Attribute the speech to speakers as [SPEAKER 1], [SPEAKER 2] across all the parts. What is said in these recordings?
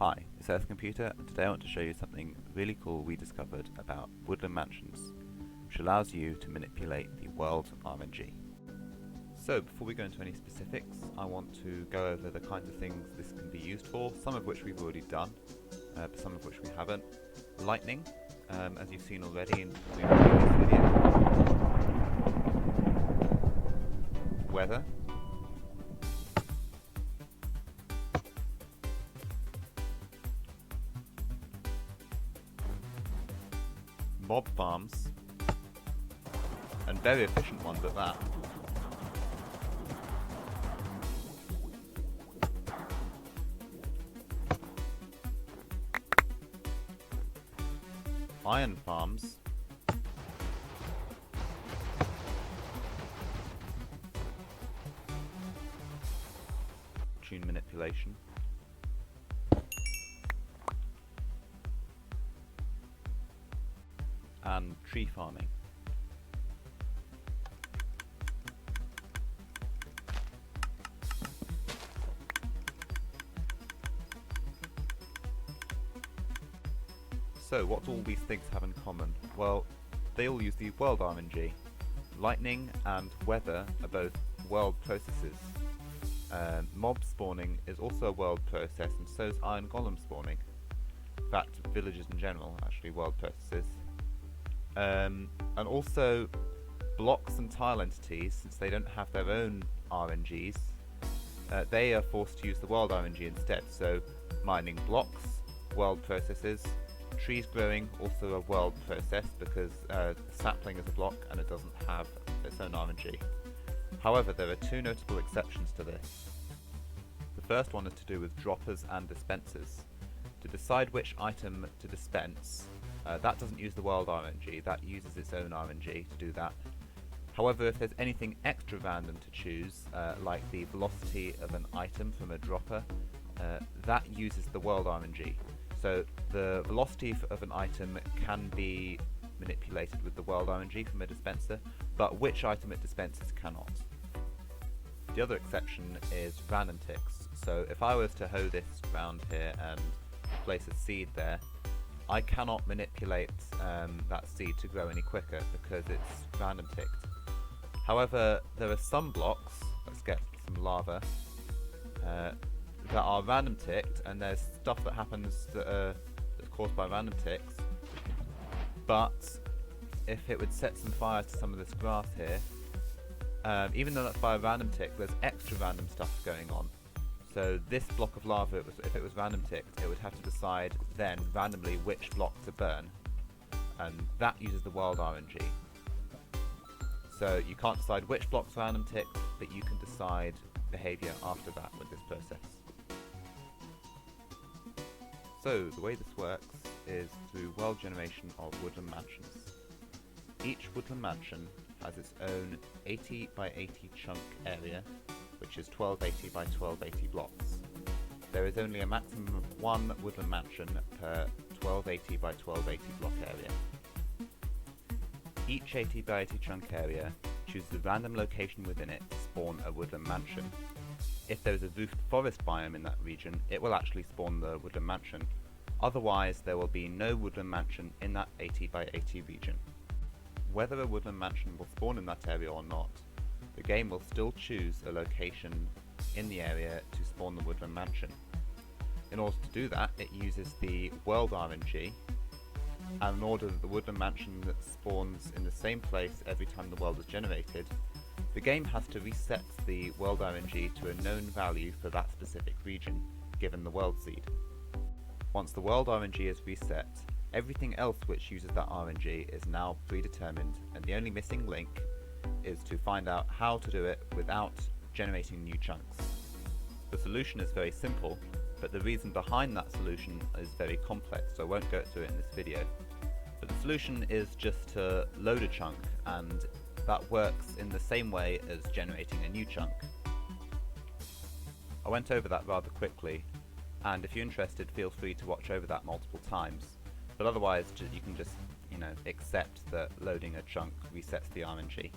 [SPEAKER 1] Hi, it's Earth Computer, and today I want to show you something really cool we discovered about woodland mansions, which allows you to manipulate the world RNG. So before we go into any specifics, I want to go over the kinds of things this can be used for, some of which we've already done, but some of which we haven't. Lightning, as you've seen already in the previous video. Weather. Mob farms, and very efficient ones at that. Iron farms, tune manipulation, and tree farming. So what do all these things have in common? Well, they all use the world RNG. Lightning and weather are both world processes. Mob spawning is also a world process, and so is iron golem spawning. In fact, villages in general are actually world processes. And also blocks and tile entities, since they don't have their own RNGs, they are forced to use the world RNG instead. So mining blocks, world processes. Trees growing, also a world process, because sapling is a block and it doesn't have its own RNG. However, there are two notable exceptions to this. The first one is to do with droppers and dispensers. To decide which item to dispense, that doesn't use the world RNG, that uses its own RNG to do that. However, if there's anything extra random to choose, like the velocity of an item from a dropper, that uses the world RNG. So the velocity of an item can be manipulated with the world RNG from a dispenser, but which item it dispenses cannot. The other exception is random ticks. So if I was to hoe this around here and place a seed there, I cannot manipulate that seed to grow any quicker because it's random ticked. However, there are some blocks, let's get some lava, that are random ticked, and there's stuff that happens that's caused by random ticks, but if it would set some fire to some of this grass here, even though that's by a random tick, there's extra random stuff going on. So this block of lava, if it was random ticked, it would have to decide then randomly which block to burn, and that uses the world RNG. So you can't decide which block's random ticked, but you can decide behavior after that with this process. So the way this works is through world generation of woodland mansions. Each woodland mansion has its own 80 by 80 chunk area, which is 1280 by 1280 blocks. There is only a maximum of one woodland mansion per 1280 by 1280 block area. Each 80 by 80 chunk area chooses a random location within it to spawn a woodland mansion. If there is a roofed forest biome in that region, it will actually spawn the woodland mansion. Otherwise, there will be no woodland mansion in that 80 by 80 region. Whether a woodland mansion will spawn in that area or not, the game will still choose a location in the area to spawn the woodland mansion. In order to do that, it uses the world RNG, and in order that the woodland mansion that spawns in the same place every time the world is generated, the game has to reset the world RNG to a known value for that specific region, given the world seed. Once the world RNG is reset, everything else which uses that RNG is now predetermined, and the only missing link is to find out how to do it without generating new chunks. The solution is very simple, but the reason behind that solution is very complex, so I won't go through it in this video. But the solution is just to load a chunk, and that works in the same way as generating a new chunk. I went over that rather quickly, and if you're interested, feel free to watch over that multiple times. But otherwise, you can just, accept that loading a chunk resets the RNG.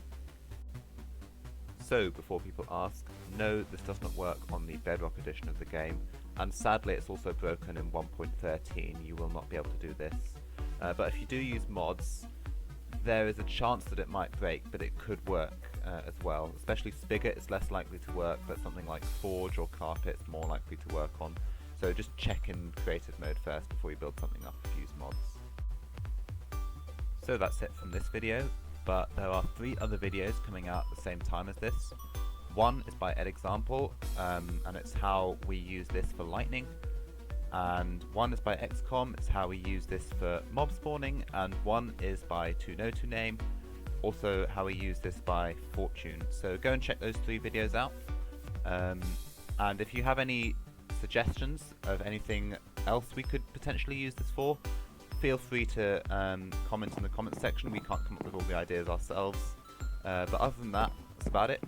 [SPEAKER 1] So, before people ask, no, this does not work on the Bedrock edition of the game, and sadly it's also broken in 1.13, you will not be able to do this. But if you do use mods, there is a chance that it might break, but it could work as well. Especially Spigot is less likely to work, but something like Forge or Carpet is more likely to work on. So just check in creative mode first before you build something up if you use mods. So that's it from this video, but there are 3 other videos coming out at the same time as this. One is by EdExample, and it's how we use this for lightning. And one is by XCOM, it's how we use this for mob spawning, and one is by ToName, also how we use this by Fortune. So go and check those 3 videos out. And if you have any suggestions of anything else we could potentially use this for, feel free to comment in the comments section. We can't come up with all the ideas ourselves. But other than that, that's about it.